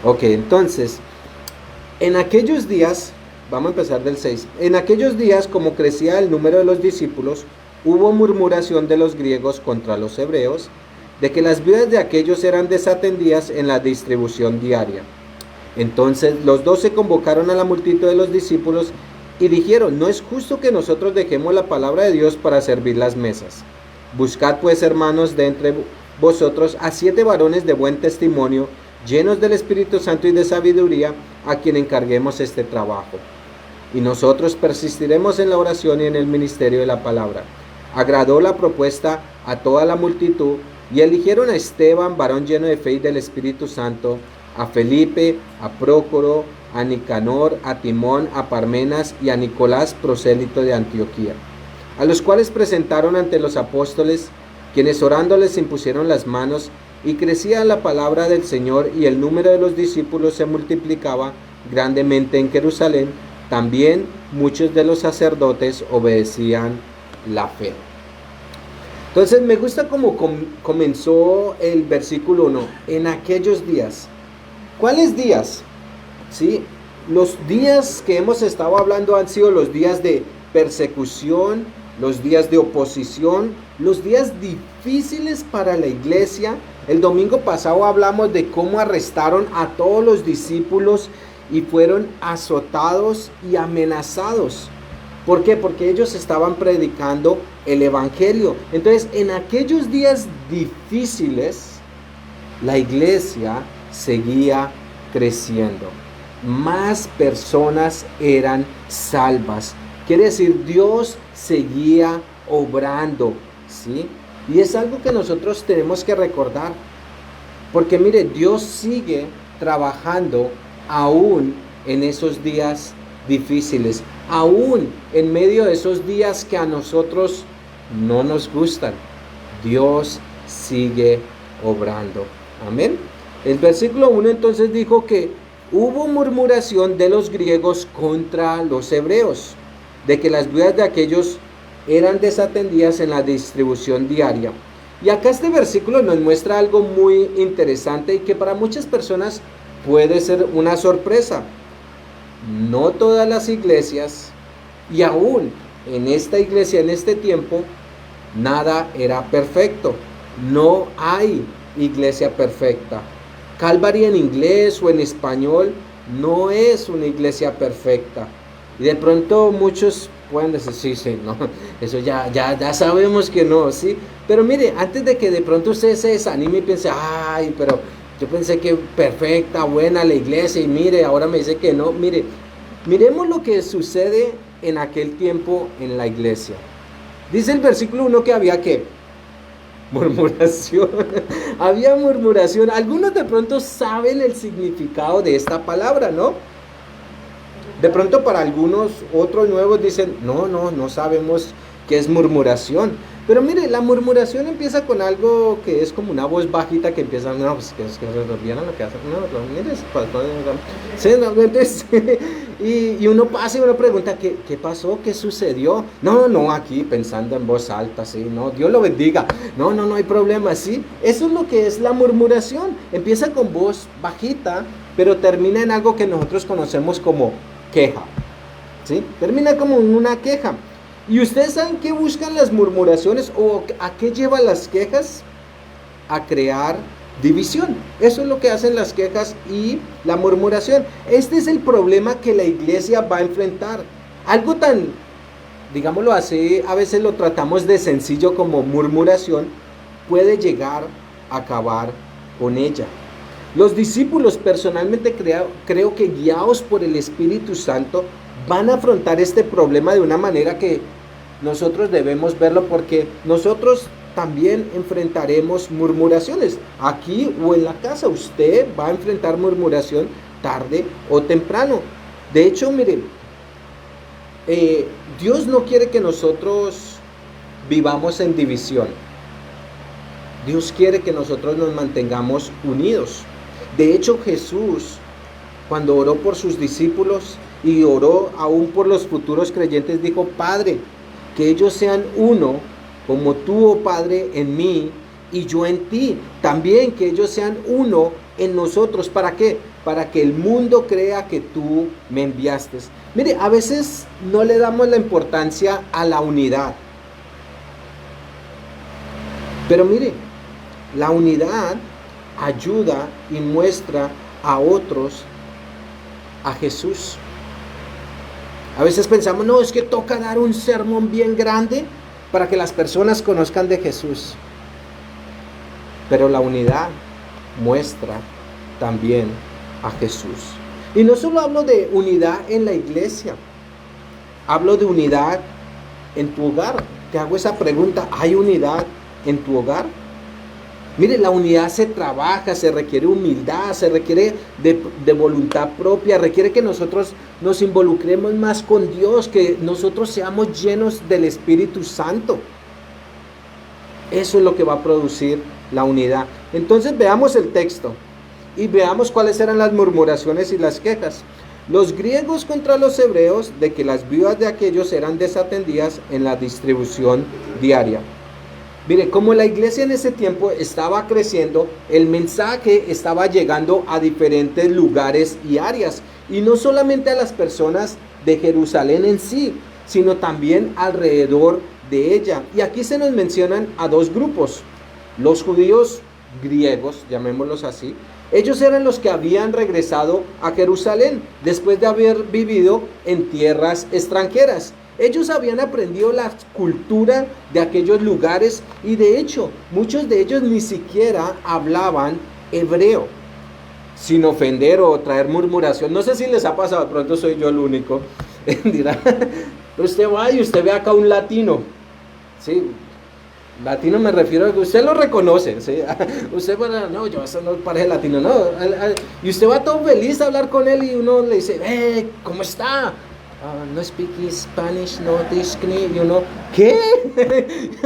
Ok, entonces, en aquellos días, vamos a empezar del 6. En aquellos días, como crecía el número de los discípulos, hubo murmuración de los griegos contra los hebreos, de que las vidas de aquellos eran desatendidas en la distribución diaria. Entonces los 12 convocaron a la multitud de los discípulos y dijeron: no es justo que nosotros dejemos la palabra de Dios para servir las mesas. Buscad pues, hermanos, de entre vosotros a 7 varones de buen testimonio, llenos del Espíritu Santo y de sabiduría, a quien encarguemos este trabajo. Y nosotros persistiremos en la oración y en el ministerio de la palabra. Agradó la propuesta a toda la multitud, y eligieron a Esteban, varón lleno de fe y del Espíritu Santo, a Felipe, a Prócoro, a Nicanor, a Timón, a Parmenas y a Nicolás, prosélito de Antioquía, a los cuales presentaron ante los apóstoles, quienes orando les impusieron las manos, y crecía la palabra del Señor, y el número de los discípulos se multiplicaba grandemente en Jerusalén. También muchos de los sacerdotes obedecían la fe. Entonces me gusta cómo comenzó el versículo 1, en aquellos días. ¿Cuáles días? ¿Sí? Los días que hemos estado hablando han sido los días de persecución, los días de oposición, los días difíciles para la iglesia. El domingo pasado hablamos de cómo arrestaron a todos los discípulos y fueron azotados y amenazados. ¿Por qué? Porque ellos estaban predicando el evangelio. Entonces, en aquellos días difíciles, la iglesia seguía creciendo. Más personas eran salvas. Quiere decir, Dios seguía obrando, ¿sí? Y es algo que nosotros tenemos que recordar. Porque mire, Dios sigue trabajando aún en esos días difíciles, aún en medio de esos días que a nosotros no nos gustan. Dios sigue obrando. Amén. El versículo 1 entonces dijo que hubo murmuración de los griegos contra los hebreos, de que las vidas de aquellos eran desatendidas en la distribución diaria. Y acá este versículo nos muestra algo muy interesante y que para muchas personas puede ser una sorpresa. No todas las iglesias, y aún en esta iglesia, en este tiempo, nada era perfecto. No hay iglesia perfecta. Calvary en inglés o en español no es una iglesia perfecta. Y de pronto muchos pueden decir, sí, no, eso ya sabemos que no, ¿sí? Pero mire, antes de que de pronto usted se desanime y piense, ay, pero yo pensé que perfecta, buena la iglesia, y mire, ahora me dice que no. Mire, miremos lo que sucede en aquel tiempo en la iglesia. Dice el versículo 1 que había ¿qué? Murmuración. Había murmuración. Algunos de pronto saben el significado de esta palabra, ¿no? De pronto para algunos, otros nuevos dicen, no sabemos qué es murmuración. Pero mire, la murmuración empieza con algo que es como una voz bajita que empieza, no, pues que vieron lo que hacen, y uno pasa y uno pregunta, ¿qué pasó? ¿Qué sucedió? No, aquí pensando en voz alta, sí, no, Dios lo bendiga, no hay problema, sí. Eso es lo que es la murmuración. Empieza con voz bajita, pero termina en algo que nosotros conocemos como queja, ¿sí? Termina como en una queja. ¿Y ustedes saben qué buscan las murmuraciones o a qué llevan las quejas? A crear división. Eso es lo que hacen las quejas y la murmuración. Este es el problema que la iglesia va a enfrentar. Algo tan, digámoslo así, a veces lo tratamos de sencillo como murmuración, puede llegar a acabar con ella. Los discípulos, personalmente creo que guiados por el Espíritu Santo, van a afrontar este problema de una manera que nosotros debemos verlo, porque nosotros también enfrentaremos murmuraciones. Aquí o en la casa usted va a enfrentar murmuración tarde o temprano. De hecho, miren, Dios no quiere que nosotros vivamos en división. Dios quiere que nosotros nos mantengamos unidos. De hecho, Jesús, cuando oró por sus discípulos y oró aún por los futuros creyentes, dijo, Padre, que ellos sean uno, como tú, oh Padre, en mí y yo en ti. También que ellos sean uno en nosotros. ¿Para qué? Para que el mundo crea que tú me enviaste. Mire, a veces no le damos la importancia a la unidad. Pero mire, la unidad ayuda y muestra a otros a Jesús. A veces pensamos, no, es que toca dar un sermón bien grande para que las personas conozcan de Jesús. Pero la unidad muestra también a Jesús. Y no solo hablo de unidad en la iglesia, hablo de unidad en tu hogar. Te hago esa pregunta, ¿hay unidad en tu hogar? Mire, la unidad se trabaja, se requiere humildad, se requiere de voluntad propia, requiere que nosotros nos involucremos más con Dios, que nosotros seamos llenos del Espíritu Santo. Eso es lo que va a producir la unidad. Entonces veamos el texto y veamos cuáles eran las murmuraciones y las quejas. Los griegos contra los hebreos de que las viudas de aquellos eran desatendidas en la distribución diaria. Mire, como la iglesia en ese tiempo estaba creciendo, el mensaje estaba llegando a diferentes lugares y áreas. Y no solamente a las personas de Jerusalén en sí, sino también alrededor de ella. Y aquí se nos mencionan a dos grupos. Los judíos griegos, llamémoslos así, ellos eran los que habían regresado a Jerusalén después de haber vivido en tierras extranjeras. Ellos habían aprendido la cultura de aquellos lugares y de hecho muchos de ellos ni siquiera hablaban hebreo, sin ofender o traer murmuración. No sé si les ha pasado, de pronto soy yo el único. Dirá, usted va y usted ve acá un latino, ¿sí? Latino me refiero a que usted lo reconoce, ¿sí? Usted va, no, yo eso no parece latino, no. Y usted va todo feliz a hablar con él y uno le dice, ¿cómo está? No speak Spanish, no discni, y uno, ¿qué?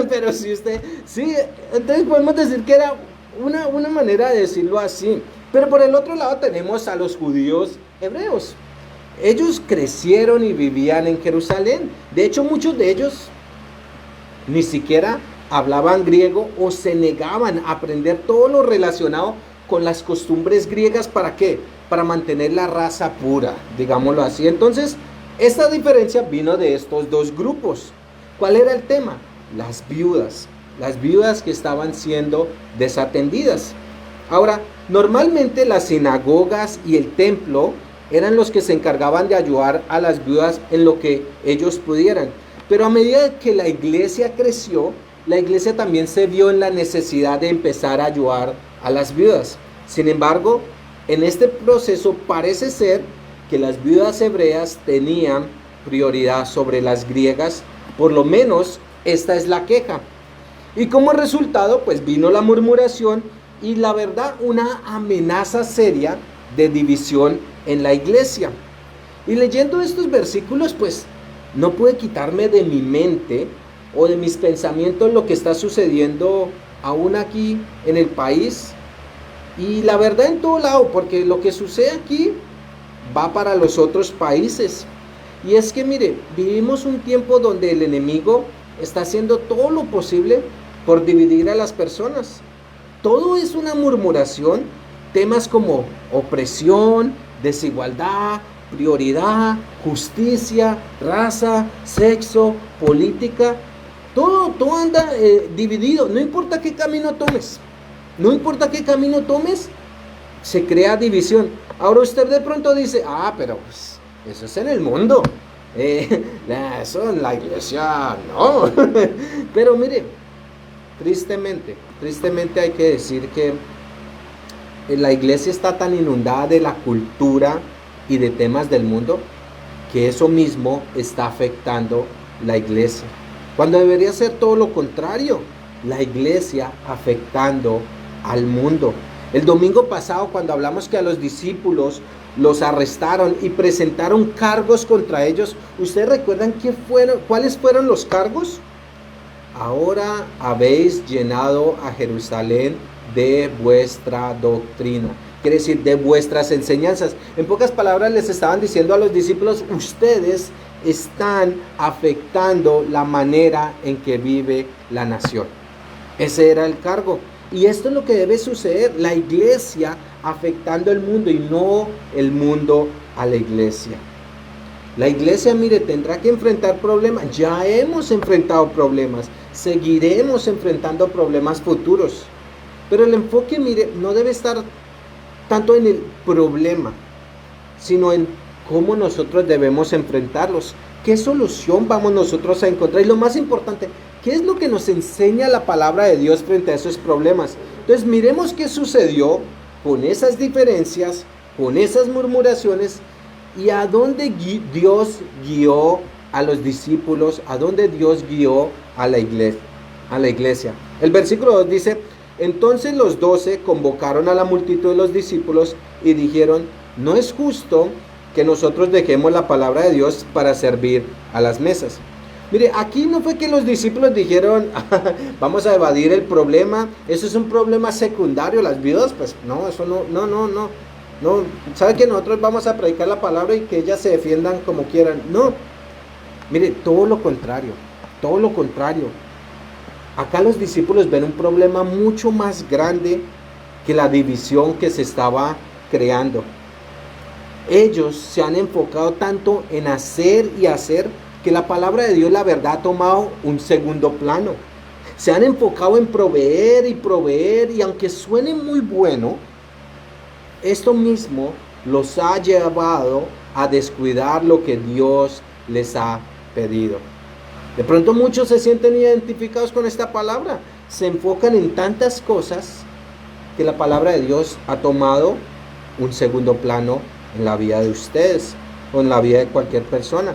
Pero si usted, sí, entonces podemos decir que era una manera de decirlo así. Pero por el otro lado tenemos a los judíos hebreos. Ellos crecieron y vivían en Jerusalén. De hecho, muchos de ellos ni siquiera hablaban griego o se negaban a aprender todo lo relacionado con las costumbres griegas. ¿Para qué? Para mantener la raza pura, digámoslo así. Entonces, esta diferencia vino de estos dos grupos. ¿Cuál era el tema? Las viudas que estaban siendo desatendidas. Ahora, normalmente las sinagogas y el templo eran los que se encargaban de ayudar a las viudas en lo que ellos pudieran. Pero a medida que la iglesia creció, la iglesia también se vio en la necesidad de empezar a ayudar a las viudas. Sin embargo, en este proceso parece ser que las viudas hebreas tenían prioridad sobre las griegas, por lo menos esta es la queja. Y como resultado, pues vino la murmuración y la verdad una amenaza seria de división en la iglesia. Y leyendo estos versículos, pues no pude quitarme de mi mente o de mis pensamientos lo que está sucediendo aún aquí en el país y la verdad en todo lado, porque lo que sucede aquí va para los otros países. Y es que mire, vivimos un tiempo donde el enemigo está haciendo todo lo posible por dividir a las personas. Todo es una murmuración, temas como opresión, desigualdad, prioridad, justicia, raza, sexo, política. Todo anda dividido, no importa qué camino tomes. No importa qué camino tomes, se crea división. Ahora usted de pronto dice, pero pues, eso es en el mundo. Eso en la iglesia, no. Pero mire, tristemente hay que decir que la iglesia está tan inundada de la cultura y de temas del mundo que eso mismo está afectando la iglesia. Cuando debería ser todo lo contrario, la iglesia afectando al mundo. El domingo pasado, cuando hablamos que a los discípulos los arrestaron y presentaron cargos contra ellos, ¿ustedes recuerdan cuáles fueron los cargos? Ahora habéis llenado a Jerusalén de vuestra doctrina. Quiere decir, de vuestras enseñanzas. En pocas palabras les estaban diciendo a los discípulos, ustedes están afectando la manera en que vive la nación. Ese era el cargo. Y esto es lo que debe suceder, la iglesia afectando el mundo y no el mundo a la iglesia. La iglesia, mire, tendrá que enfrentar problemas. Ya hemos enfrentado problemas. Seguiremos enfrentando problemas futuros. Pero el enfoque, mire, no debe estar tanto en el problema, sino en cómo nosotros debemos enfrentarlos. ¿Qué solución vamos nosotros a encontrar? Y lo más importante, ¿qué es lo que nos enseña la palabra de Dios frente a esos problemas? Entonces, miremos qué sucedió con esas diferencias, con esas murmuraciones, y a dónde Dios guió a los discípulos, a dónde Dios guió a la iglesia. El versículo 2 dice: entonces los 12 convocaron a la multitud de los discípulos y dijeron: no es justo que nosotros dejemos la palabra de Dios para servir a las mesas. Mire, aquí no fue que los discípulos dijeron: vamos a evadir el problema, eso es un problema secundario, las viudas, pues no, eso no, sabe que nosotros vamos a predicar la palabra y que ellas se defiendan como quieran. No, mire, todo lo contrario. Acá los discípulos ven un problema mucho más grande que la división que se estaba creando. Ellos se han enfocado tanto en hacer y hacer que la palabra de Dios, la verdad, ha tomado un segundo plano. Se han enfocado en proveer y aunque suene muy bueno, esto mismo los ha llevado a descuidar lo que Dios les ha pedido. De pronto muchos se sienten identificados con esta palabra. Se enfocan en tantas cosas que la palabra de Dios ha tomado un segundo plano en la vida de ustedes o en la vida de cualquier persona.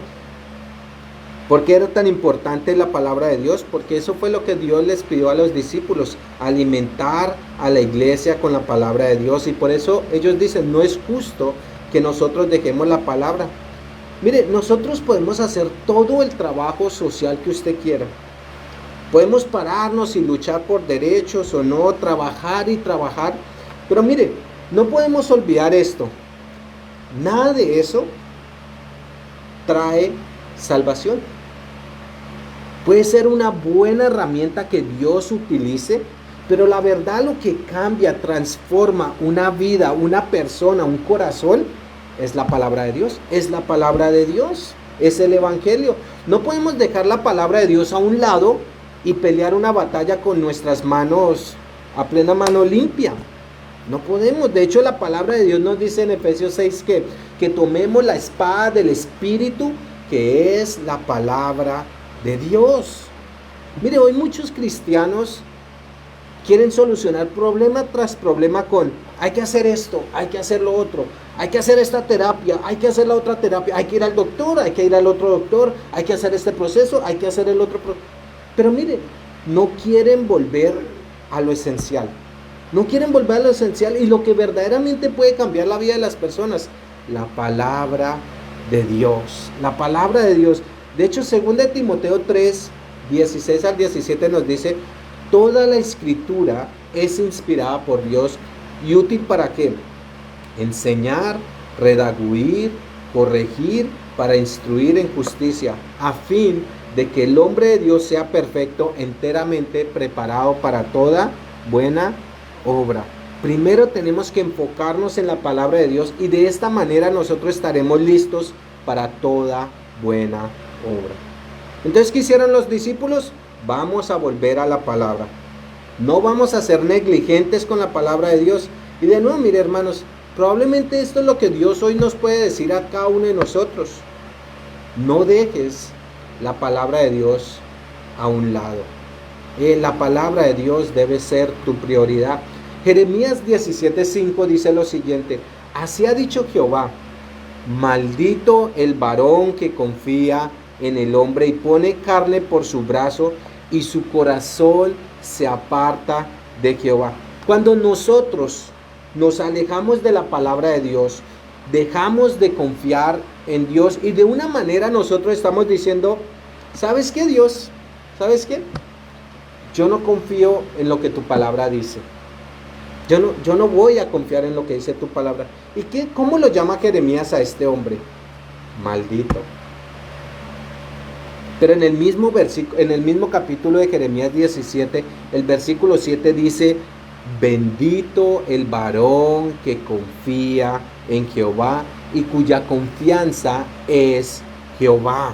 ¿Por qué era tan importante la palabra de Dios? Porque eso fue lo que Dios les pidió a los discípulos, alimentar a la iglesia con la palabra de Dios. Y por eso ellos dicen: no es justo que nosotros dejemos la palabra. Mire, nosotros podemos hacer todo el trabajo social que usted quiera. Podemos pararnos y luchar por derechos o no, trabajar y trabajar. Pero mire, no podemos olvidar esto. Nada de eso trae salvación. Puede ser una buena herramienta que Dios utilice, pero la verdad, lo que cambia, transforma una vida, una persona, un corazón, es la palabra de Dios. Es la palabra de Dios, es el evangelio. No podemos dejar la palabra de Dios a un lado y pelear una batalla con nuestras manos a plena mano limpia. No podemos. De hecho, la palabra de Dios nos dice en Efesios 6 que tomemos la espada del Espíritu, que es la palabra de Dios. Mire, hoy muchos cristianos quieren solucionar problema tras problema con: hay que hacer esto, hay que hacer lo otro, hay que hacer esta terapia, hay que hacer la otra terapia, hay que ir al doctor, hay que ir al otro doctor, hay que hacer este proceso, hay que hacer el otro proceso. Pero mire, no quieren volver a lo esencial. No quieren volver a lo esencial y lo que verdaderamente puede cambiar la vida de las personas: la palabra de Dios. La palabra de Dios. De hecho, 2 Timoteo 3, 16 al 17 nos dice: toda la escritura es inspirada por Dios y útil para ¿qué? Enseñar, redarguir, corregir, para instruir en justicia, a fin de que el hombre de Dios sea perfecto, enteramente preparado para toda buena obra. Primero tenemos que enfocarnos en la palabra de Dios y de esta manera nosotros estaremos listos para toda buena obra. Entonces, ¿qué hicieron los discípulos? Vamos a volver a la palabra. No vamos a ser negligentes con la palabra de Dios. Y de nuevo, mire, hermanos, probablemente esto es lo que Dios hoy nos puede decir a cada uno de nosotros. No dejes la palabra de Dios a un lado. La palabra de Dios debe ser tu prioridad. Jeremías 17:5 dice lo siguiente: así ha dicho Jehová, maldito el varón que confía en el hombre y pone carne por su brazo y su corazón se aparta de Jehová. Cuando nosotros nos alejamos de la palabra de Dios, dejamos de confiar en Dios y de una manera nosotros estamos diciendo: ¿sabes qué, Dios? ¿Sabes qué? Yo no confío en lo que tu palabra dice. Yo no voy a confiar en lo que dice tu palabra. ¿Y cómo lo llama Jeremías a este hombre? Maldito. Pero en el mismo capítulo de Jeremías 17, el versículo 7 dice: Bendito el varón que confía en Jehová y cuya confianza es Jehová.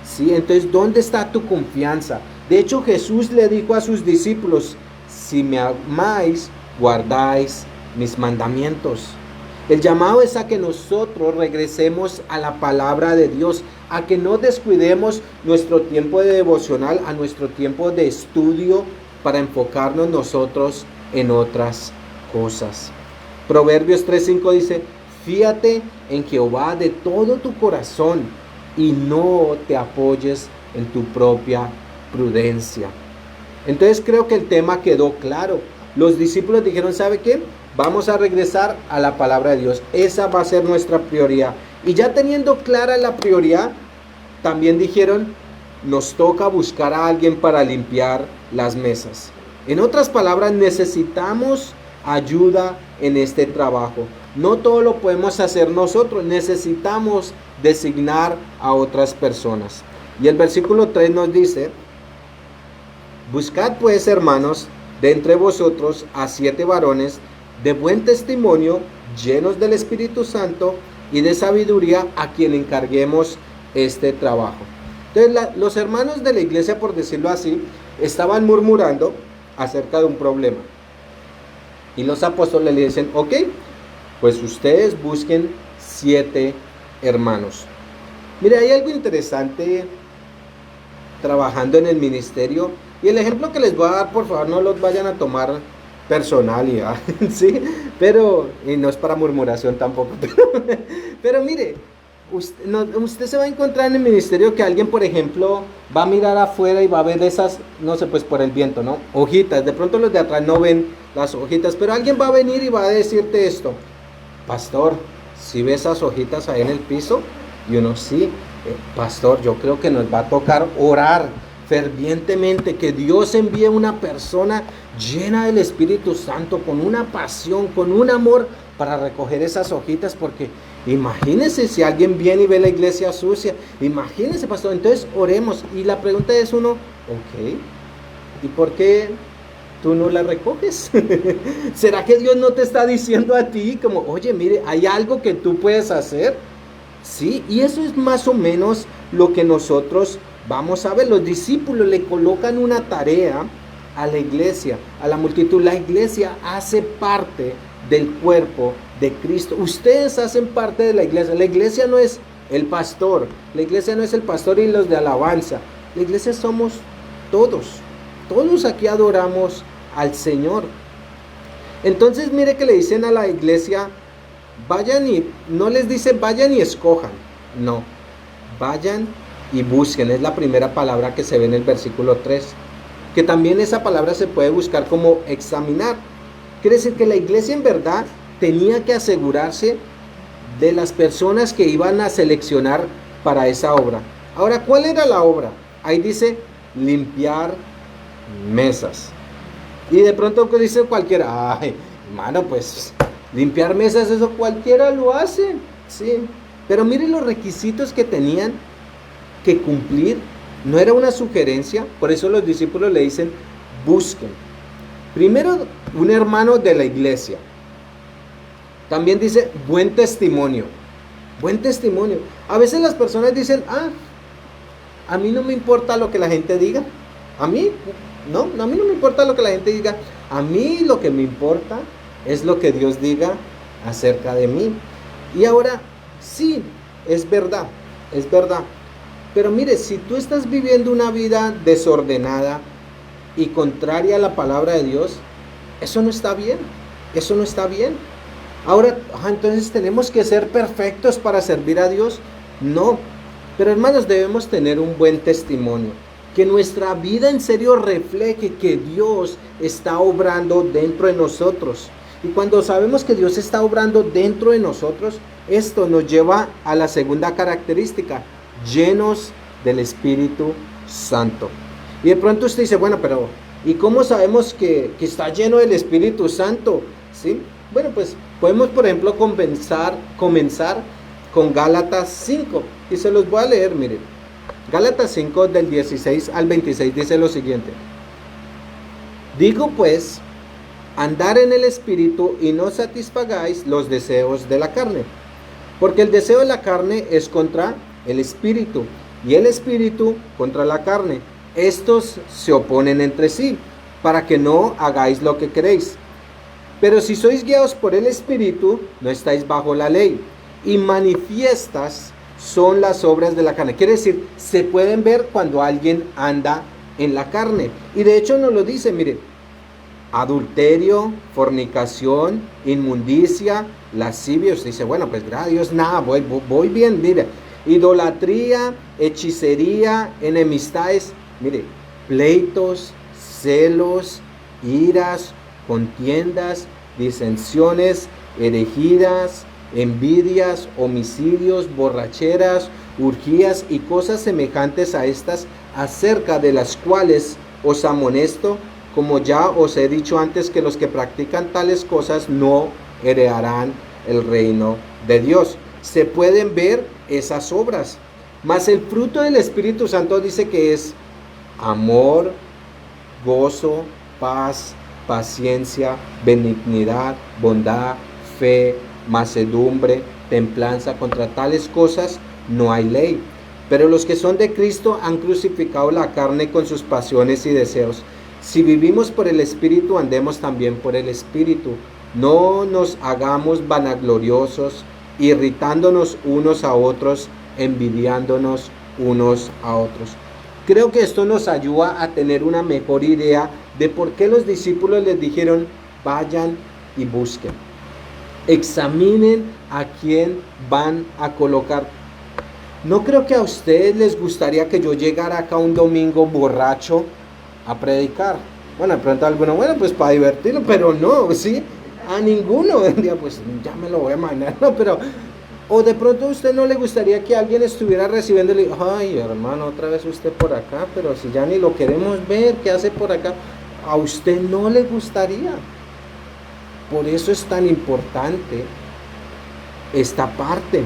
¿Sí? Entonces, ¿dónde está tu confianza? De hecho, Jesús le dijo a sus discípulos: si me amáis, guardáis mis mandamientos. El llamado es a que nosotros regresemos a la palabra de Dios, a que no descuidemos nuestro tiempo de devocional, a nuestro tiempo de estudio, para enfocarnos nosotros en otras cosas. Proverbios 3:5 dice: fíate en Jehová de todo tu corazón y no te apoyes en tu propia prudencia. Entonces creo que el tema quedó claro. Los discípulos dijeron: ¿sabe qué? Vamos a regresar a la palabra de Dios. Esa va a ser nuestra prioridad. Y ya teniendo clara la prioridad, también dijeron: nos toca buscar a alguien para limpiar las mesas. En otras palabras, necesitamos ayuda en este trabajo. No todo lo podemos hacer nosotros, necesitamos designar a otras personas. Y el versículo 3 nos dice: buscad pues, hermanos, de entre vosotros a 7 varones de buen testimonio, llenos del Espíritu Santo y de sabiduría, a quien encarguemos este trabajo. Entonces los hermanos de la iglesia, por decirlo así, estaban murmurando acerca de un problema. Y los apóstoles le dicen: ok, pues ustedes busquen 7 hermanos. Mire, hay algo interesante trabajando en el ministerio. Y el ejemplo que les voy a dar, por favor, no los vayan a tomar personal, ¿sí? Pero, y no es para murmuración tampoco. Pero mire, usted se va a encontrar en el ministerio que alguien, por ejemplo, va a mirar afuera y va a ver esas, no sé, pues por el viento, ¿no? Hojitas. De pronto los de atrás no ven las hojitas, pero alguien va a venir y va a decirte esto: pastor, ¿sí ve esas hojitas ahí en el piso? Y uno: sí, pastor, yo creo que nos va a tocar orar fervientemente, que Dios envíe una persona llena del Espíritu Santo, con una pasión, con un amor para recoger esas hojitas, porque imagínense si alguien viene y ve la iglesia sucia. Imagínense, pastor. Entonces oremos. Y la pregunta es uno: ok, ¿y por qué tú no la recoges? ¿Será que Dios no te está diciendo a ti como: oye, mire, hay algo que tú puedes hacer? Sí, y eso es más o menos lo que nosotros vamos a ver. Los discípulos le colocan una tarea a la iglesia, a la multitud. La iglesia hace parte del cuerpo de Cristo. Ustedes hacen parte de la iglesia. La iglesia no es el pastor. La iglesia no es el pastor y los de alabanza. La iglesia somos todos. Todos aquí adoramos al Señor. Entonces mire que le dicen a la iglesia: vayan, y no les dice vayan y escojan. No, vayan y busquen. Es la primera palabra que se ve en el versículo 3, que también esa palabra se puede buscar como examinar. Quiere decir que la iglesia en verdad tenía que asegurarse de las personas que iban a seleccionar para esa obra. Ahora, ¿cuál era la obra? Ahí dice limpiar mesas. Y de pronto dice cualquiera: ay, hermano, pues limpiar mesas, eso cualquiera lo hace. Sí, pero miren los requisitos que tenían que cumplir. No era una sugerencia. Por eso los discípulos le dicen: busquen. Primero, un hermano de la iglesia. También dice buen testimonio. Buen testimonio. A veces las personas dicen: a mí no me importa lo que la gente diga. A mí no me importa lo que la gente diga. A mí lo que me importa es lo que Dios diga acerca de mí. Y ahora, sí, es verdad. Pero mire, si tú estás viviendo una vida desordenada y contraria a la palabra de Dios, eso no está bien. Ahora, entonces tenemos que ser perfectos para servir a Dios. No, pero hermanos, debemos tener un buen testimonio. Que nuestra vida en serio refleje que Dios está obrando dentro de nosotros. Y cuando sabemos que Dios está obrando dentro de nosotros, esto nos lleva a la segunda característica: llenos del Espíritu Santo. Y de pronto usted dice: bueno, pero ¿y cómo sabemos que está lleno del Espíritu Santo? ¿Sí? Bueno, pues podemos, por ejemplo, comenzar con Gálatas 5. Y se los voy a leer, miren. Gálatas 5 del 16 al 26 dice lo siguiente: digo pues andar en el Espíritu y no satisfagáis los deseos de la carne. Porque el deseo de la carne es contra el Espíritu y el Espíritu contra la carne. Estos se oponen entre sí, para que no hagáis lo que queréis. Pero si sois guiados por el Espíritu, no estáis bajo la ley. Y manifiestas son las obras de la carne. Quiere decir, se pueden ver cuando alguien anda en la carne. Y de hecho nos lo dice, mire, adulterio, fornicación, inmundicia, lascivia. Usted dice, bueno, pues gracias a Dios, nada, voy bien, mire. Idolatría, hechicería, enemistades, mire, pleitos, celos, iras, contiendas, disensiones, herejías, envidias, homicidios, borracheras, urgías y cosas semejantes a estas, acerca de las cuales os amonesto, como ya os he dicho antes, que los que practican tales cosas no heredarán el reino de Dios. Se pueden ver esas obras, mas el fruto del Espíritu Santo dice que es amor, gozo, paz, paciencia, benignidad, bondad, fe, mansedumbre, templanza. Contra tales cosas no hay ley. Pero los que son de Cristo han crucificado la carne con sus pasiones y deseos. Si vivimos por el Espíritu, andemos también por el Espíritu. No nos hagamos vanagloriosos, irritándonos unos a otros, envidiándonos unos a otros. Creo que esto nos ayuda a tener una mejor idea de por qué los discípulos les dijeron, vayan y busquen. Examinen a quién van a colocar. No creo que a ustedes les gustaría que yo llegara acá un domingo borracho a predicar. Bueno, de pronto alguno, bueno, pues para divertirlo, pero no, ¿sí? A ninguno. Pues ya me lo voy a imaginar, no, pero... O de pronto a usted no le gustaría que alguien estuviera recibiéndole, ay hermano, otra vez usted por acá, pero si ya ni lo queremos ver, ¿qué hace por acá? A usted no le gustaría. Por eso es tan importante esta parte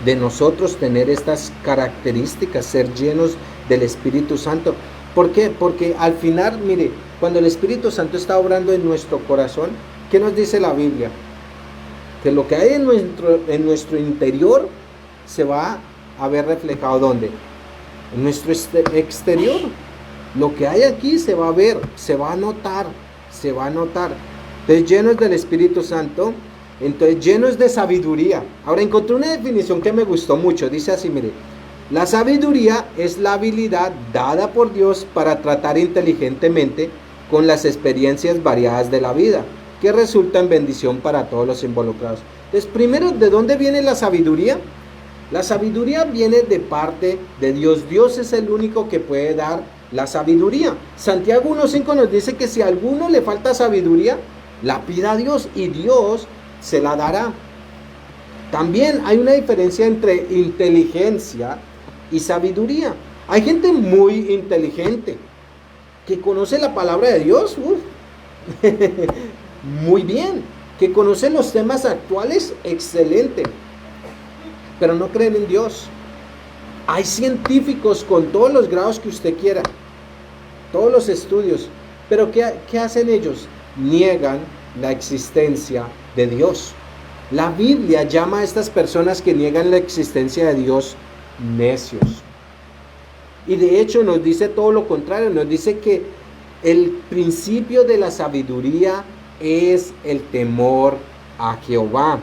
de nosotros tener estas características, ser llenos del Espíritu Santo. ¿Por qué? Porque al final, mire, cuando el Espíritu Santo está obrando en nuestro corazón, ¿qué nos dice la Biblia? Que lo que hay en nuestro interior se va a ver reflejado ¿dónde? En nuestro exterior. Lo que hay aquí se va a ver, se va a notar, se va a notar. Entonces, llenos del Espíritu Santo, entonces llenos de sabiduría. Ahora encontré una definición que me gustó mucho. Dice así, mire, la sabiduría es la habilidad dada por Dios para tratar inteligentemente con las experiencias variadas de la vida, que resulta en bendición para todos los involucrados. Entonces, primero, ¿de dónde viene la sabiduría? La sabiduría viene de parte de Dios. Dios es el único que puede dar la sabiduría. Santiago 1:5 nos dice que si a alguno le falta sabiduría, la pida a Dios y Dios se la dará. También hay una diferencia entre inteligencia y sabiduría. Hay gente muy inteligente que conoce la palabra de Dios, muy bien, que conoce los temas actuales, excelente, pero no creen en Dios. Hay científicos con todos los grados que usted quiera, todos los estudios, pero ¿qué hacen ellos? Niegan la existencia de Dios. La Biblia llama a estas personas que niegan la existencia de Dios necios. Y de hecho nos dice todo lo contrario, nos dice que el principio de la sabiduría es el temor a Jehová.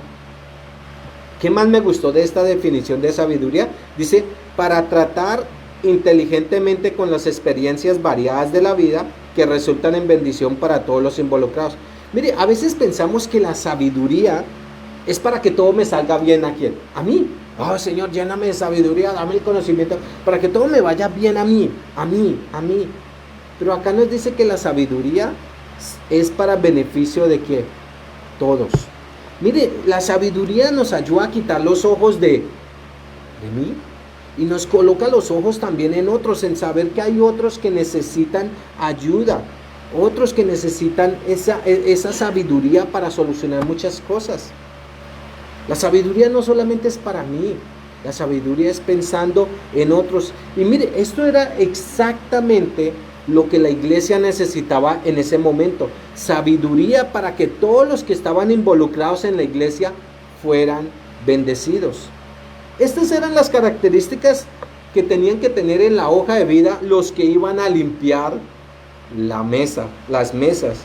¿Qué más me gustó de esta definición de sabiduría? Dice, para tratar inteligentemente con las experiencias variadas de la vida que resultan en bendición para todos los involucrados. Mire, a veces pensamos que la sabiduría es para que todo me salga bien. ¿A quién? A mí. Oh, Señor, lléname de sabiduría, dame el conocimiento, para que todo me vaya bien a mí. Pero acá nos dice que la sabiduría es para beneficio de ¿qué? Todos. Mire, la sabiduría nos ayuda a quitar los ojos de mí y nos coloca los ojos también en otros, en saber que hay otros que necesitan ayuda, otros que necesitan esa sabiduría para solucionar muchas cosas. La sabiduría no solamente es para mí, la sabiduría es pensando en otros. Y mire, esto era exactamente lo que la iglesia necesitaba en ese momento. Sabiduría para que todos los que estaban involucrados en la iglesia fueran bendecidos. Estas eran las características que tenían que tener en la hoja de vida los que iban a limpiar la mesa, las mesas.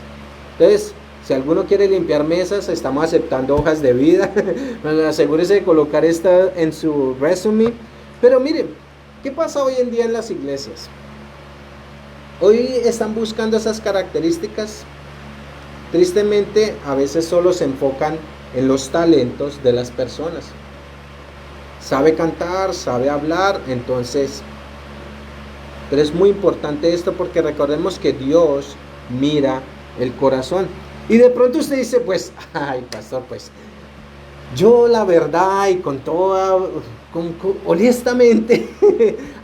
Entonces, si alguno quiere limpiar mesas, estamos aceptando hojas de vida. Asegúrese de colocar esta en su resumen. Pero miren, ¿qué pasa hoy en día en las iglesias? Hoy están buscando esas características. Tristemente, a veces solo se enfocan en los talentos de las personas. Sabe cantar, sabe hablar, entonces. Pero es muy importante esto porque recordemos que Dios mira el corazón. Y de pronto usted dice, pues, ay, pastor, pues, yo la verdad y con toda, honestamente,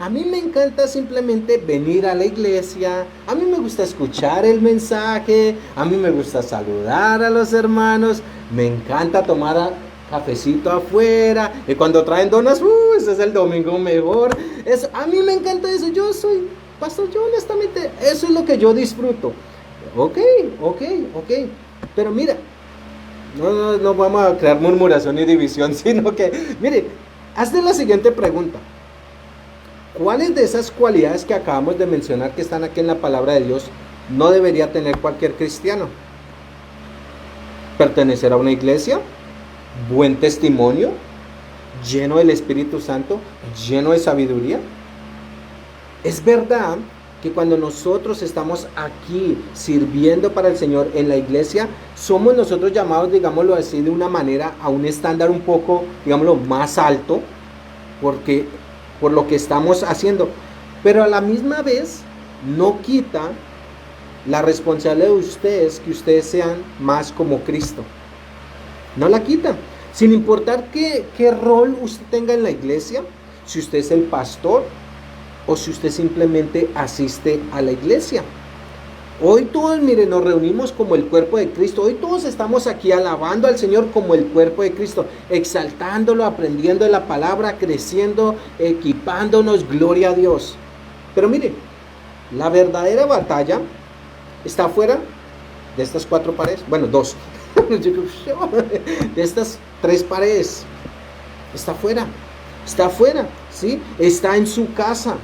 a mí me encanta simplemente venir a la iglesia, a mí me gusta escuchar el mensaje, a mí me gusta saludar a los hermanos, me encanta tomar cafecito afuera, y cuando traen donas, ese es el domingo mejor, a mí me encanta eso, yo soy pastor, yo honestamente, eso es lo que yo disfruto. Ok, pero mira, no vamos a crear murmuración y división, sino que, mire, hazte la siguiente pregunta. ¿Cuáles de esas cualidades que acabamos de mencionar que están aquí en la palabra de Dios no debería tener cualquier cristiano? Pertenecer a una iglesia, buen testimonio, lleno del Espíritu Santo, lleno de sabiduría. Es verdad que cuando nosotros estamos aquí sirviendo para el Señor en la iglesia, somos nosotros llamados, digámoslo así, de una manera a un estándar un poco, digámoslo, más alto, porque por lo que estamos haciendo. Pero a la misma vez no quita la responsabilidad de ustedes, que ustedes sean más como Cristo. No la quita. Sin importar qué rol usted tenga en la iglesia, si usted es el pastor, o si usted simplemente asiste a la iglesia. Hoy todos, miren, nos reunimos como el cuerpo de Cristo. Hoy todos estamos aquí alabando al Señor como el cuerpo de Cristo, exaltándolo, aprendiendo de la palabra, creciendo, equipándonos, gloria a Dios. Pero mire, la verdadera batalla está afuera de estas 4 paredes. Bueno, 2. De estas 3 paredes. Está afuera, ¿sí? Está en su casa,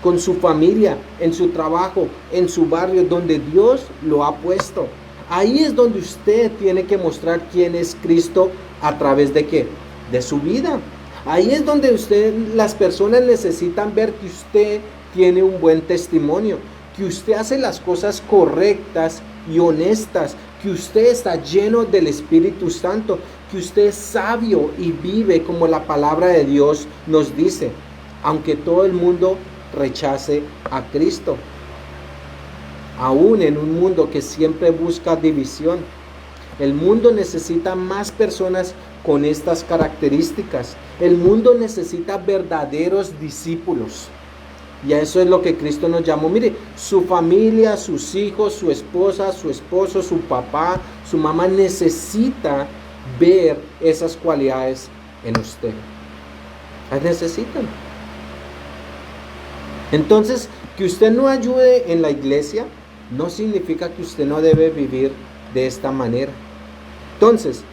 con su familia, en su trabajo, en su barrio, donde Dios lo ha puesto. Ahí es donde usted tiene que mostrar quién es Cristo. ¿A través de qué? De su vida. Ahí es donde las personas necesitan ver que usted tiene un buen testimonio, que usted hace las cosas correctas y honestas, que usted está lleno del Espíritu Santo, que usted es sabio y vive como la palabra de Dios nos dice, aunque todo el mundo rechace a Cristo. Aún en un mundo que siempre busca división, el mundo necesita más personas con estas características. El mundo necesita verdaderos discípulos. Y a eso es lo que Cristo nos llamó. Mire, su familia, sus hijos, su esposa, su esposo, su papá, su mamá necesita ver esas cualidades en usted. Las necesitan. Entonces, que usted no ayude en la iglesia no significa que usted no debe vivir de esta manera. Entonces,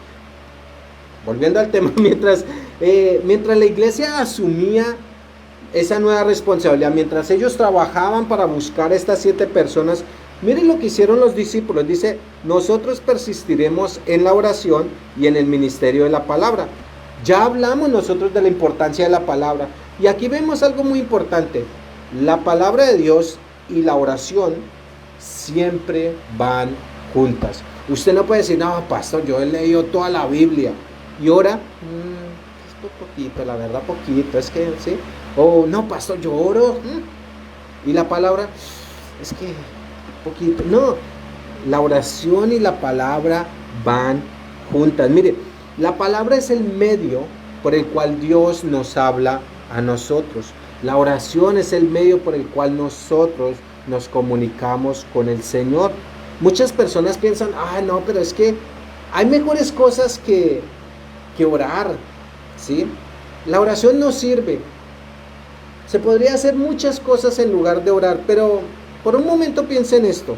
volviendo al tema, mientras la iglesia asumía esa nueva responsabilidad, mientras ellos trabajaban para buscar a estas 7 personas, miren lo que hicieron los discípulos. Dice, nosotros persistiremos en la oración y en el ministerio de la palabra. Ya hablamos nosotros de la importancia de la palabra. Y aquí vemos algo muy importante. La palabra de Dios y la oración siempre van juntas. Usted no puede decir, no, pastor, yo he leído toda la Biblia y ora, es poquito, la verdad, poquito, es que, ¿sí? O no, pastor, yo oro, y la palabra, es que, poquito. No, la oración y la palabra van juntas. Mire, la palabra es el medio por el cual Dios nos habla a nosotros. La oración es el medio por el cual nosotros nos comunicamos con el Señor. Muchas personas piensan, no, pero es que hay mejores cosas que orar, ¿sí? La oración no sirve. Se podría hacer muchas cosas en lugar de orar, pero Por un momento piense en esto.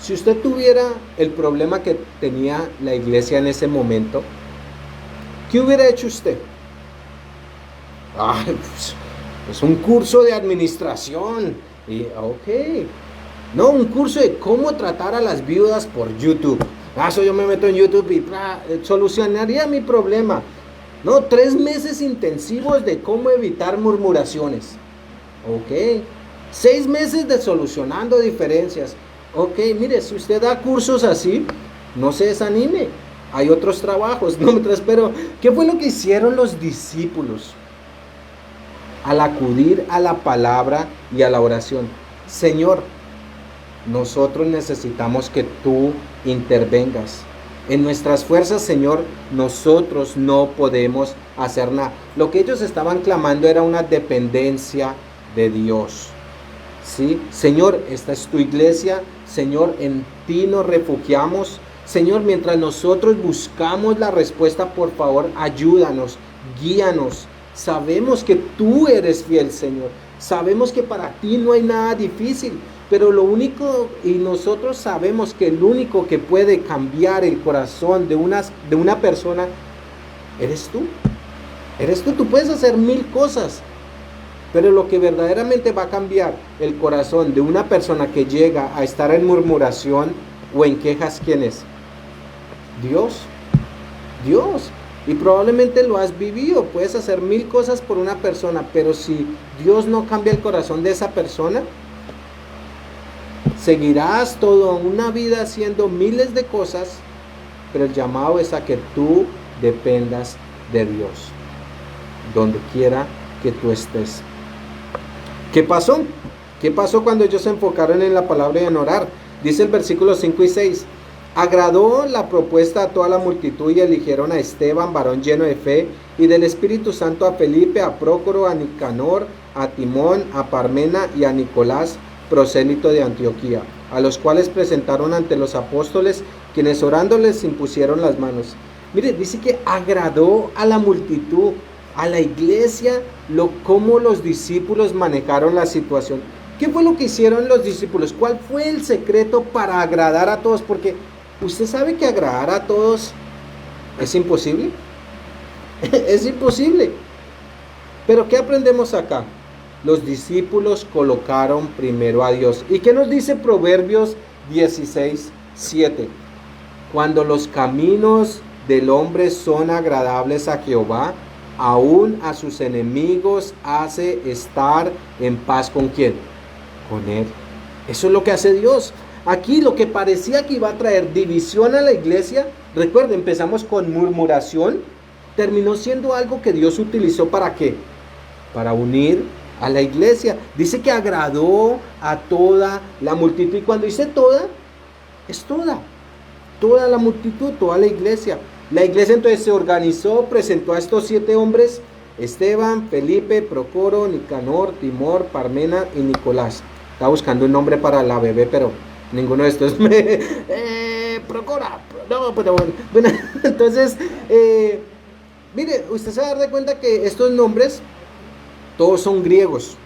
Si usted tuviera el problema que tenía la iglesia en ese momento, ¿qué hubiera hecho usted? Pues, es un curso de administración. Y, ok. No, un curso de cómo tratar a las viudas por YouTube. Eso yo me meto en YouTube y solucionaría mi problema. No, 3 meses intensivos de cómo evitar murmuraciones. Ok. 6 meses de solucionando diferencias. Ok, mire, si usted da cursos así, no se desanime. Hay otros trabajos. No, pero ¿qué fue lo que hicieron los discípulos al acudir a la palabra y a la oración? Señor, nosotros necesitamos que tú intervengas. En nuestras fuerzas, Señor, nosotros no podemos hacer nada. Lo que ellos estaban clamando era una dependencia de Dios. ¿Sí? Señor, esta es tu iglesia. Señor, en ti nos refugiamos. Señor, mientras nosotros buscamos la respuesta, por favor, ayúdanos, guíanos. Sabemos que tú eres fiel, Señor. Sabemos que para ti no hay nada difícil. Pero lo único, y nosotros sabemos que el único que puede cambiar el corazón de una persona, eres tú. Eres tú. Tú puedes hacer 1000 cosas. Pero lo que verdaderamente va a cambiar el corazón de una persona que llega a estar en murmuración o en quejas, ¿quién es? Dios. Dios. Y probablemente lo has vivido. Puedes hacer 1000 cosas por una persona, pero si Dios no cambia el corazón de esa persona, seguirás toda una vida haciendo miles de cosas, pero el llamado es a que tú dependas de Dios, donde quiera que tú estés. ¿Qué pasó? ¿Qué pasó cuando ellos se enfocaron en la palabra y en orar? Dice el versículo 5 y 6. Agradó la propuesta a toda la multitud y eligieron a Esteban, varón lleno de fe y del Espíritu Santo, a Felipe, a Prócoro, a Nicanor, a Timón, a Parmena y a Nicolás, prosélito de Antioquía, a los cuales presentaron ante los apóstoles, quienes orando les impusieron las manos. Mire, dice que agradó a la multitud, a la iglesia, cómo los discípulos manejaron la situación. ¿Qué fue lo que hicieron los discípulos? ¿Cuál fue el secreto para agradar a todos? Porque usted sabe que agradar a todos es imposible. Es imposible. Pero ¿qué aprendemos acá? Los discípulos colocaron primero a Dios. ¿Y qué nos dice Proverbios 16:7? Cuando los caminos del hombre son agradables a Jehová, aún a sus enemigos hace estar en paz. ¿Con quién? Con él. Eso es lo que hace Dios. Aquí lo que parecía que iba a traer división a la iglesia, recuerden, empezamos con murmuración, terminó siendo algo que Dios utilizó ¿para qué? Para unir a la iglesia. Dice que agradó a toda la multitud. Y cuando dice toda, es toda. Toda la multitud, toda la iglesia. La iglesia entonces se organizó, presentó a estos 7 hombres: Esteban, Felipe, Prócoro, Nicanor, Timón, Parmena y Nicolás. Estaba buscando un nombre para la bebé, pero ninguno de estos me... Procora. No, pero bueno. Entonces, mire, usted se va a dar cuenta que estos nombres todos son griegos.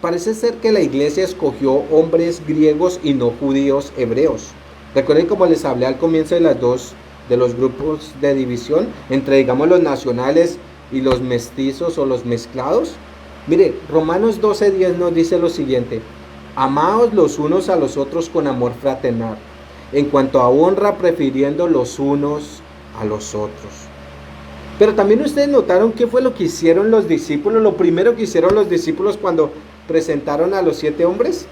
Parece ser que la iglesia escogió hombres griegos y no judíos hebreos. Recuerden como les hablé al comienzo de los grupos de división entre, digamos, los nacionales y los mestizos o los mezclados. Mire, Romanos 12:10 nos dice lo siguiente: amaos los unos a los otros con amor fraternal, en cuanto a honra, prefiriendo los unos a los otros. Pero también ustedes notaron qué fue lo que hicieron los discípulos. Lo primero que hicieron los discípulos cuando presentaron a los 7 hombres,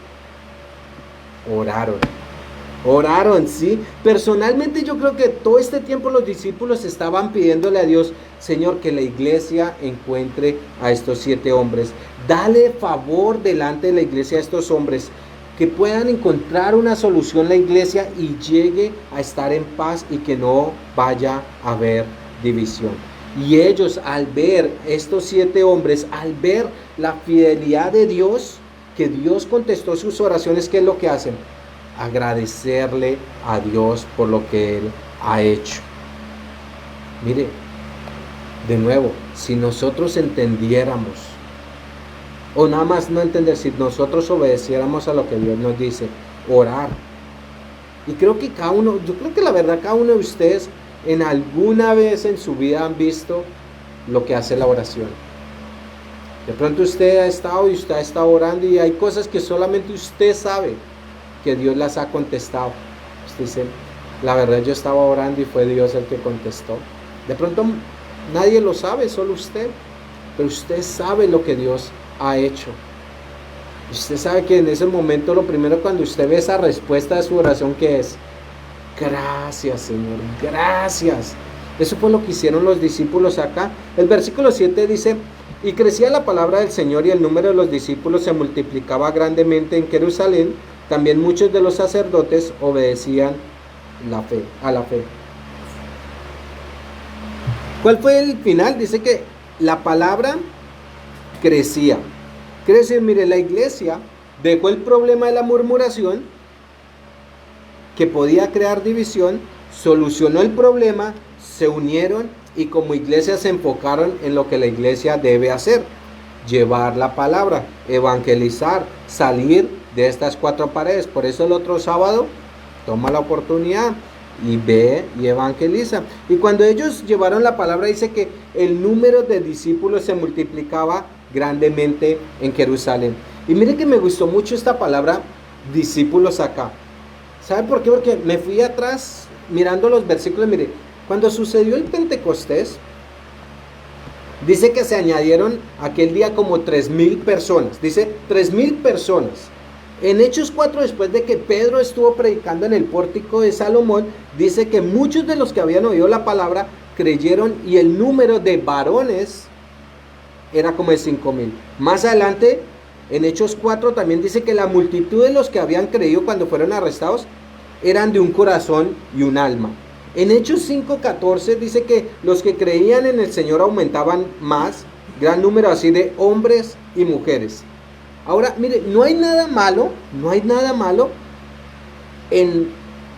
oraron, ¿sí? Personalmente yo creo que todo este tiempo los discípulos estaban pidiéndole a Dios: Señor, que la iglesia encuentre a estos 7 hombres. Dale favor delante de la iglesia a estos hombres, que puedan encontrar una solución la iglesia y llegue a estar en paz y que no vaya a haber división. Y ellos, al ver estos 7 hombres, al ver la fidelidad de Dios, que Dios contestó sus oraciones, ¿qué es lo que hacen? Agradecerle a Dios por lo que Él ha hecho. Mire, de nuevo, si nosotros entendiéramos O nada más no entender, si nosotros obedeciéramos a lo que Dios nos dice, orar. Y creo que yo creo que la verdad cada uno de ustedes en alguna vez en su vida han visto lo que hace la oración. De pronto usted ha estado orando y hay cosas que solamente usted sabe que Dios las ha contestado. Usted dice, la verdad yo estaba orando y fue Dios el que contestó. De pronto nadie lo sabe, solo usted. Pero usted sabe lo que Dios ha hecho. Usted sabe que en ese momento lo primero cuando usted ve esa respuesta de su oración, ¿qué es? Gracias, Señor, gracias. Eso fue lo que hicieron los discípulos acá. El versículo 7 dice, y crecía la palabra del Señor y el número de los discípulos se multiplicaba grandemente en Jerusalén. También muchos de los sacerdotes obedecían a la fe. ¿Cuál fue el final? Dice que la palabra crecía. Quiere decir, mire, la iglesia dejó el problema de la murmuración, que podía crear división, solucionó el problema, se unieron y como iglesia se enfocaron en lo que la iglesia debe hacer: llevar la palabra, evangelizar, salir de estas cuatro paredes. Por eso el otro sábado toma la oportunidad y ve y evangeliza. Y cuando ellos llevaron la palabra, dice que el número de discípulos se multiplicaba grandemente en Jerusalén. Y mire que me gustó mucho esta palabra discípulos acá. ¿Sabe por qué? Porque me fui atrás mirando los versículos. Mire, cuando sucedió el Pentecostés, dice que se añadieron aquel día como 3,000 personas. Dice 3,000 personas. En Hechos 4, después de que Pedro estuvo predicando en el pórtico de Salomón, dice que muchos de los que habían oído la palabra creyeron y el número de varones era como de 5,000. Más adelante, en Hechos 4 también dice que la multitud de los que habían creído cuando fueron arrestados eran de un corazón y un alma. En Hechos 5:14 dice que los que creían en el Señor aumentaban más, gran número así de hombres y mujeres. Ahora, mire, no hay nada malo en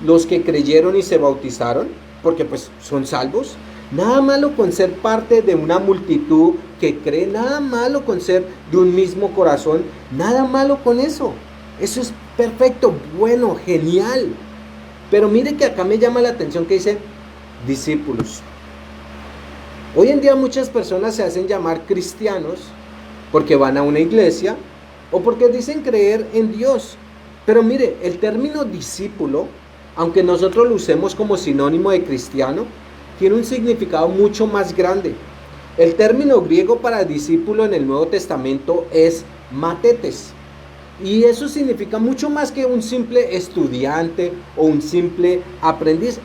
los que creyeron y se bautizaron, porque pues son salvos. Nada malo con ser parte de una multitud que cree, nada malo con ser de un mismo corazón, nada malo con eso. Eso es perfecto, bueno, genial. Pero mire que acá me llama la atención que dice discípulos. Hoy en día muchas personas se hacen llamar cristianos porque van a una iglesia o porque dicen creer en Dios. Pero mire, el término discípulo, aunque nosotros lo usemos como sinónimo de cristiano, tiene un significado mucho más grande. El término griego para discípulo en el Nuevo Testamento es matetes. Y eso significa mucho más que un simple estudiante o un simple aprendiz.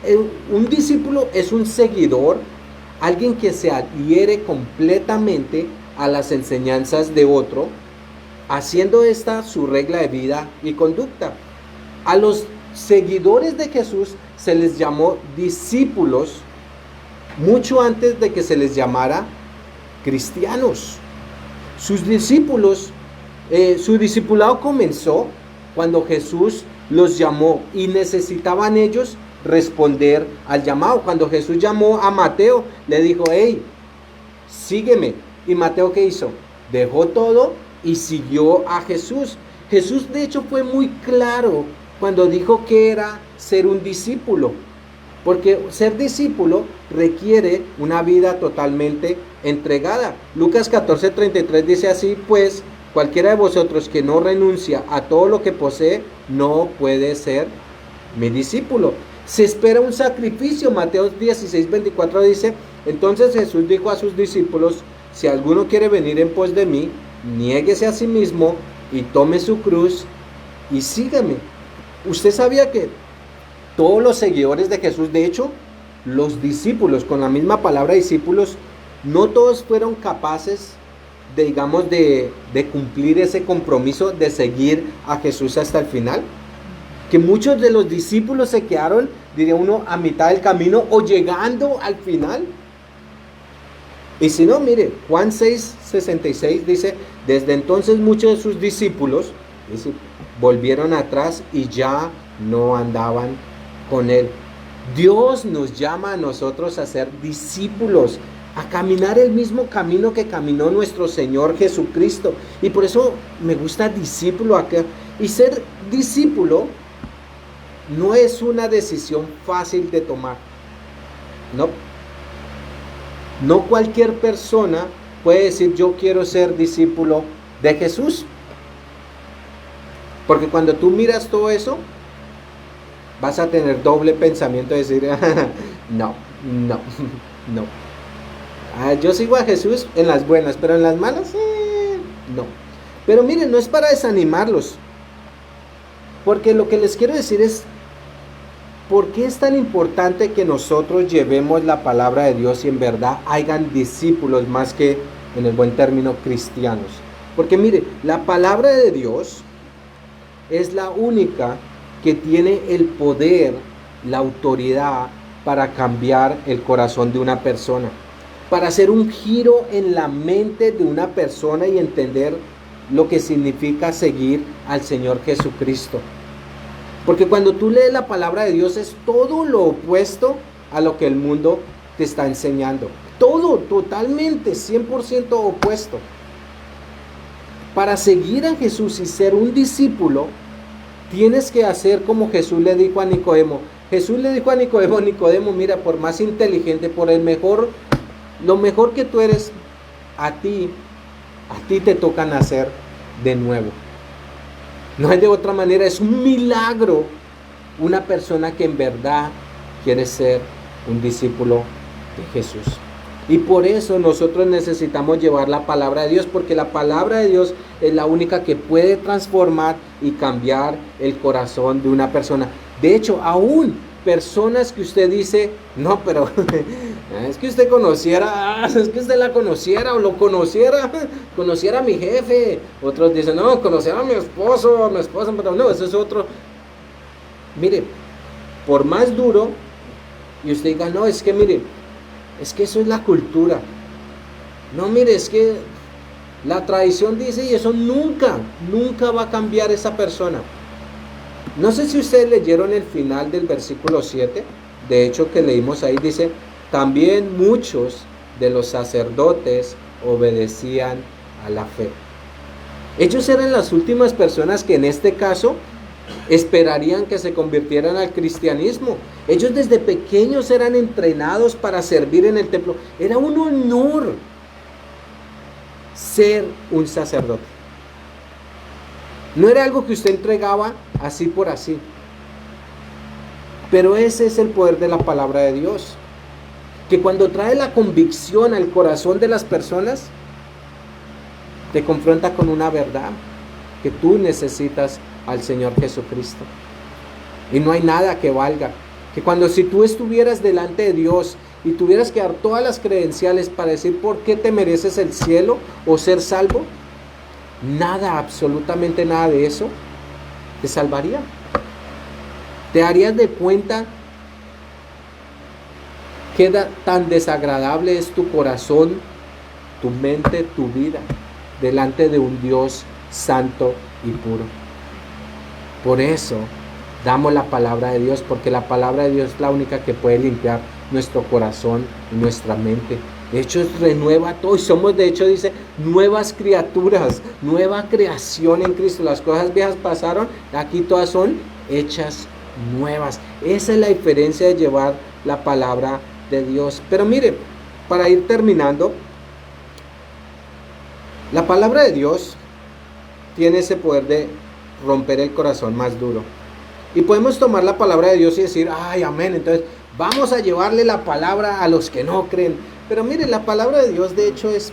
Un discípulo es un seguidor, alguien que se adhiere completamente a las enseñanzas de otro, haciendo esta su regla de vida y conducta. A los seguidores de Jesús se les llamó discípulos mucho antes de que se les llamara cristianos. Sus discípulos, su discipulado comenzó cuando Jesús los llamó y necesitaban ellos responder al llamado. Cuando Jesús llamó a Mateo, le dijo: hey, sígueme. ¿Y Mateo qué hizo? Dejó todo y siguió a Jesús. Jesús de hecho fue muy claro cuando dijo que era ser un discípulo, porque ser discípulo requiere una vida totalmente entregada. Lucas 14:33 dice así: pues cualquiera de vosotros que no renuncia a todo lo que posee no puede ser mi discípulo. Se espera un sacrificio. Mateo 16:24 dice: entonces Jesús dijo a sus discípulos: si alguno quiere venir en pos de mí, niéguese a sí mismo y tome su cruz y sígame. Usted sabía que todos los seguidores de Jesús, de hecho, los discípulos, con la misma palabra discípulos, no todos fueron capaces de cumplir ese compromiso de seguir a Jesús hasta el final. Que muchos de los discípulos se quedaron, diría uno, a mitad del camino o llegando al final. Y si no, mire, Juan 6:66 dice: desde entonces muchos de sus discípulos volvieron atrás y ya no andaban con él. Dios nos llama a nosotros a ser discípulos a caminar el mismo camino que caminó nuestro Señor Jesucristo. Y por eso me gusta discípulo acá. Y ser discípulo no es una decisión fácil de tomar. No. No cualquier persona puede decir yo quiero ser discípulo de Jesús. Porque cuando tú miras todo eso, vas a tener doble pensamiento de decir, no. Yo sigo a Jesús en las buenas, pero en las malas, no. Pero miren, no es para desanimarlos. Porque lo que les quiero decir es, ¿por qué es tan importante que nosotros llevemos la palabra de Dios y en verdad hayan discípulos más que, en el buen término, cristianos? Porque mire, la palabra de Dios es la única que tiene el poder, la autoridad para cambiar el corazón de una persona, para hacer un giro en la mente de una persona y entender lo que significa seguir al Señor Jesucristo. Porque cuando tú lees la palabra de Dios es todo lo opuesto a lo que el mundo te está enseñando. Todo, totalmente, 100% opuesto. Para seguir a Jesús y ser un discípulo, tienes que hacer como Jesús le dijo a Nicodemo. Jesús le dijo a Nicodemo, Nicodemo, mira, por más inteligente, por el mejor, lo mejor que tú eres, a ti te toca nacer de nuevo. No hay de otra manera, es un milagro una persona que en verdad quiere ser un discípulo de Jesús. Y por eso nosotros necesitamos llevar la palabra de Dios, porque la palabra de Dios es la única que puede transformar y cambiar el corazón de una persona. De hecho, aún personas que usted dice, no, pero es que usted conociera, es que usted la conociera o lo conociera a mi jefe. Otros dicen, no, conociera a mi esposo, pero no, eso es otro. Mire, por más duro, y usted diga, no, es que mire, es que eso es la cultura. No, mire, es que la tradición dice, y eso nunca va a cambiar esa persona. No sé si ustedes leyeron el final del versículo 7, de hecho que leímos ahí, dice, también muchos de los sacerdotes obedecían a la fe. Ellos eran las últimas personas que en este caso esperarían que se convirtieran al cristianismo. Ellos desde pequeños eran entrenados para servir en el templo. Era un honor ser un sacerdote. No era algo que usted entregaba así por así. Pero ese es el poder de la palabra de Dios, que cuando trae la convicción al corazón de las personas, te confronta con una verdad, que tú necesitas al Señor Jesucristo. Y no hay nada que valga. Que cuando si tú estuvieras delante de Dios y tuvieras que dar todas las credenciales para decir por qué te mereces el cielo o ser salvo, nada, absolutamente nada de eso te salvaría. Te darías de cuenta qué tan desagradable es tu corazón, tu mente, tu vida delante de un Dios santo y puro. Por eso damos la palabra de Dios, porque la palabra de Dios es la única que puede limpiar nuestro corazón y nuestra mente. De hecho, renueva todo y somos, de hecho, dice, nuevas criaturas, nueva creación en Cristo. Las cosas viejas pasaron, aquí todas son hechas nuevas. Esa es la diferencia de llevar la palabra de Dios. Pero mire, para ir terminando, la palabra de Dios tiene ese poder de romper el corazón más duro. Y podemos tomar la palabra de Dios y decir, ay, amén, entonces vamos a llevarle la palabra a los que no creen. Pero mire, la palabra de Dios de hecho es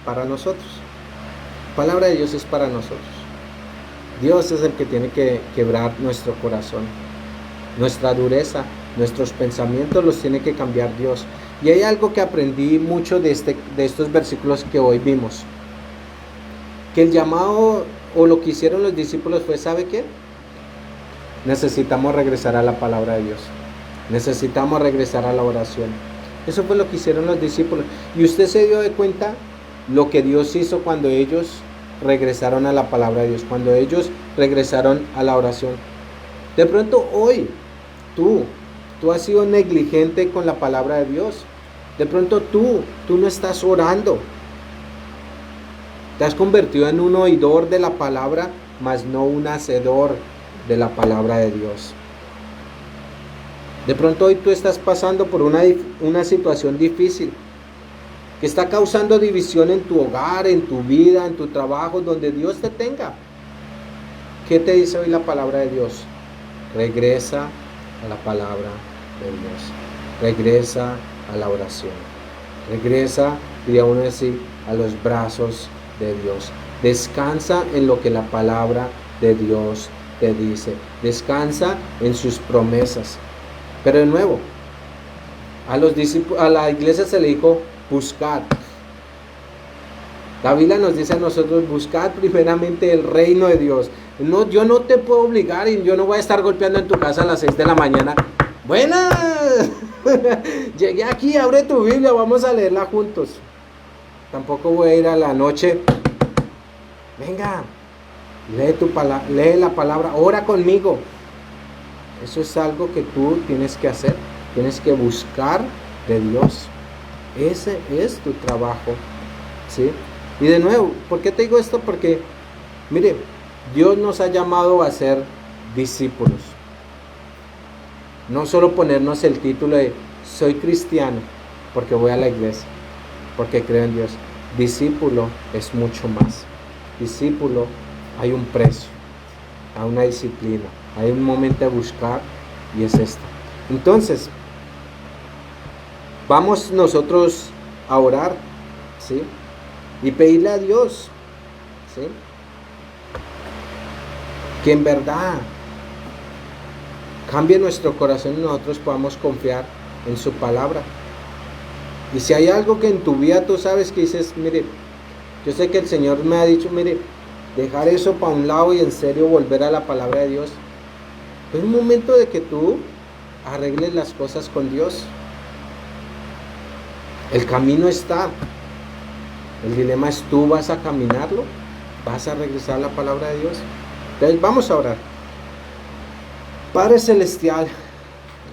para nosotros. La palabra de Dios es para nosotros. Dios es el que tiene que quebrar nuestro corazón. Nuestra dureza, nuestros pensamientos los tiene que cambiar Dios. Y hay algo que aprendí mucho de estos versículos que hoy vimos. Que el llamado o lo que hicieron los discípulos fue, ¿sabe qué? Necesitamos regresar a la palabra de Dios. Necesitamos regresar a la oración. Eso fue lo que hicieron los discípulos. Y usted se dio de cuenta lo que Dios hizo cuando ellos regresaron a la palabra de Dios, cuando ellos regresaron a la oración. De pronto hoy tú has sido negligente con la palabra de Dios. De pronto tú no estás orando. Te has convertido en un oidor de la palabra, mas no un hacedor de la palabra de Dios. De pronto hoy tú estás pasando por una situación difícil que está causando división en tu hogar, en tu vida, en tu trabajo, donde Dios te tenga. ¿Qué te dice hoy la palabra de Dios? Regresa a la palabra de Dios. Regresa a la oración. Regresa, diría uno así, a los brazos de Dios. Descansa en lo que la palabra de Dios te dice. Descansa en sus promesas. Pero de nuevo, a la iglesia se le dijo buscar. La Biblia nos dice a nosotros buscar primeramente el reino de Dios. No, yo no te puedo obligar y yo no voy a estar golpeando en tu casa a las 6 de la mañana. Buenas, llegué aquí, abre tu Biblia, vamos a leerla juntos. Tampoco voy a ir a la noche. Venga, lee la palabra, ora conmigo. Eso es algo que tú tienes que hacer. Tienes que buscar de Dios. Ese es tu trabajo, ¿sí? Y de nuevo, ¿por qué te digo esto? Porque, mire, Dios nos ha llamado a ser discípulos. No solo ponernos el título de soy cristiano porque voy a la iglesia, porque creo en Dios. Discípulo es mucho más. Discípulo, hay un precio, hay una disciplina, hay un momento de buscar y es esto. Entonces, vamos nosotros a orar, ¿sí? Y pedirle a Dios, ¿sí? Que en verdad cambie nuestro corazón y nosotros podamos confiar en su palabra. Y si hay algo que en tu vida tú sabes que dices, mire, yo sé que el Señor me ha dicho, mire, dejar eso para un lado y en serio volver a la palabra de Dios. Es un momento de que tú arregles las cosas con Dios. El camino está. El dilema es tú vas a caminarlo, vas a regresar a la palabra de Dios. Entonces vamos a orar. Padre Celestial,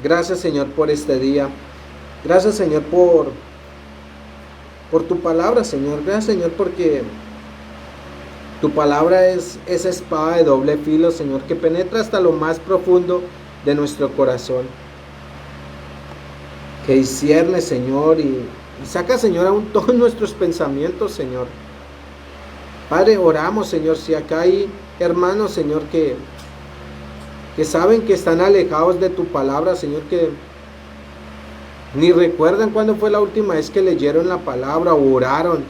gracias Señor por este día. Gracias Señor por tu palabra, Señor. Gracias Señor porque tu palabra es esa espada de doble filo, Señor, que penetra hasta lo más profundo de nuestro corazón. Que discierne, Señor, y saca, Señor, aún todos nuestros pensamientos, Señor. Padre, oramos, Señor, si acá hay hermanos, Señor, que saben que están alejados de tu palabra, Señor, que ni recuerdan cuándo fue la última vez que leyeron la palabra o oraron.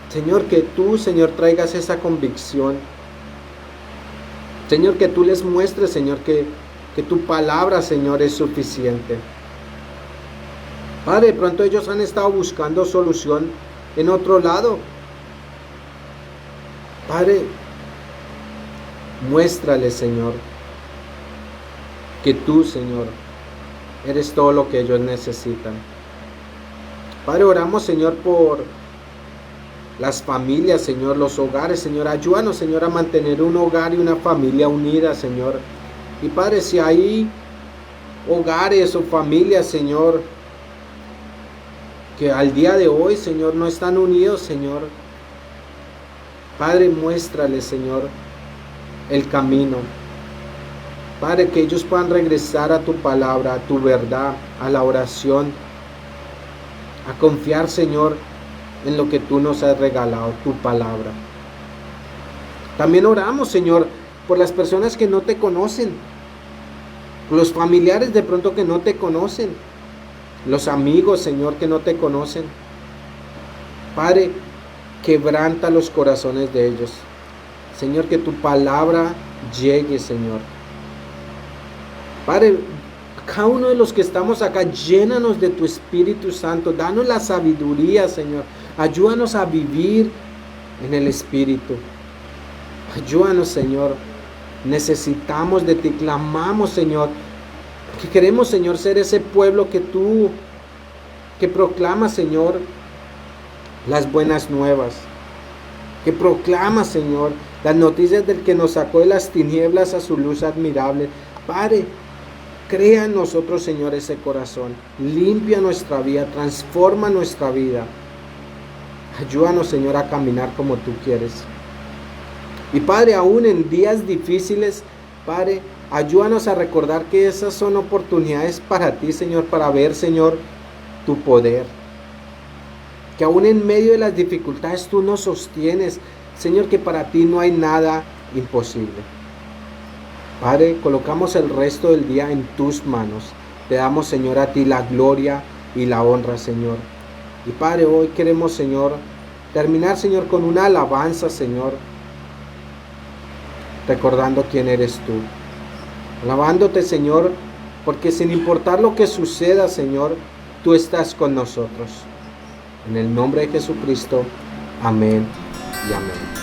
Señor, que tú, Señor, traigas esa convicción. Señor, que tú les muestres, Señor, que tu palabra, Señor, es suficiente. Padre, de pronto ellos han estado buscando solución en otro lado. Padre, muéstrales, Señor, que tú, Señor, eres todo lo que ellos necesitan. Padre, oramos, Señor, por las familias, Señor, los hogares, Señor. Ayúdanos, Señor, a mantener un hogar y una familia unida, Señor. Y Padre, si hay hogares o familias, Señor, que al día de hoy, Señor, no están unidos, Señor, Padre, muéstrales, Señor, el camino. Padre, que ellos puedan regresar a tu palabra, a tu verdad, a la oración, a confiar, Señor, en lo que tú nos has regalado, tu palabra. También oramos, Señor, por las personas que no te conocen, por los familiares de pronto que no te conocen, los amigos, Señor, que no te conocen. Padre, quebranta los corazones de ellos. Señor, que tu palabra llegue, Señor. Padre, cada uno de los que estamos acá, llénanos de tu Espíritu Santo. Danos la sabiduría, Señor. Ayúdanos a vivir en el Espíritu. Ayúdanos, Señor. Necesitamos de ti. Clamamos, Señor. Que queremos, Señor, ser ese pueblo que proclama, Señor, las buenas nuevas. Que proclama, Señor, las noticias del que nos sacó de las tinieblas a su luz admirable. Padre, Crea en nosotros, Señor, ese corazón. Limpia nuestra vida, transforma nuestra vida. Ayúdanos, Señor, a caminar como tú quieres. Y Padre, aún en días difíciles, Padre, ayúdanos a recordar que esas son oportunidades para ti, Señor, para ver, Señor, tu poder. Que aún en medio de las dificultades tú nos sostienes, Señor, que para ti no hay nada imposible. Padre, colocamos el resto del día en tus manos. Te damos, Señor, a ti la gloria y la honra, Señor. Y Padre, hoy queremos, Señor, terminar, Señor, con una alabanza, Señor, recordando quién eres tú. Alabándote, Señor, porque sin importar lo que suceda, Señor, tú estás con nosotros. En el nombre de Jesucristo, amén y amén.